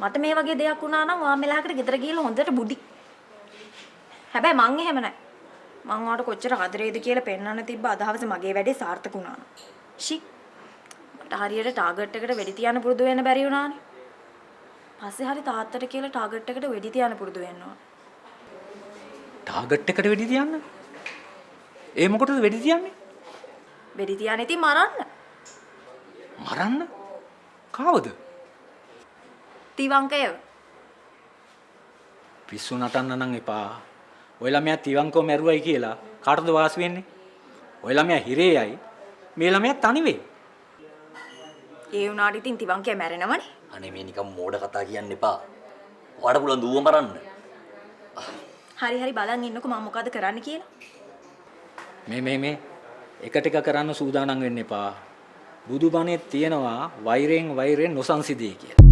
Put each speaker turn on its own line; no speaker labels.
මට මේ වගේ දෙයක් වුණා නම් ඔයා මෙලහකට ගෙදර ගිහලා හොඳට බුඩි. හැබැයි මං එහෙම නැහැ. මං ඔයාට කොච්චර ආදරේද කියලා පෙන්වන්න තිබ්බ අදහස මගේ වැඩේ සාර්ථක වුණා. ෂි. මට හරියට ටාගට් එකට වෙඩි තියන්න පුරුදු වෙන්න බැරි වුණානේ. පස්සේ හරි තාත්තට කියලා ටාගට් එකට වෙඩි තියන්න පුරුදු වෙන්න ඕන.
ටාගට් එකට වෙඩි තියන්න? ඒ මොකටද වෙඩි තියන්නේ?
වෙඩි තියන්නේ ඉතින් මරන්න.
මරන්න? කාවද?
තිවංකයව.
පිස්සු නටන්න නම් එපා. ඔය ළමයා තිවංකව මැරුවයි කියලා කාටද වාසි වෙන්නේ? ඔය ළමයා හිරේයයි. මේ ළමයා තනි වෙයි.
ඒ වුණාට ඉතින් තිවංකය මැරෙනවනේ.
අනේ මේ නිකන් මෝඩ කතා කියන්න එපා. ඔයාට පුළුවන් දුව මරන්න.
හරි හරි බලන් ඉන්නකෝ මම මොකද කරන්න කියලා.
මේ එක ටික කරන්න සූදානම් වෙන්න එපා. බුදුබණේ තියෙනවා වෛරයෙන් නොසන්සිදී කියලා.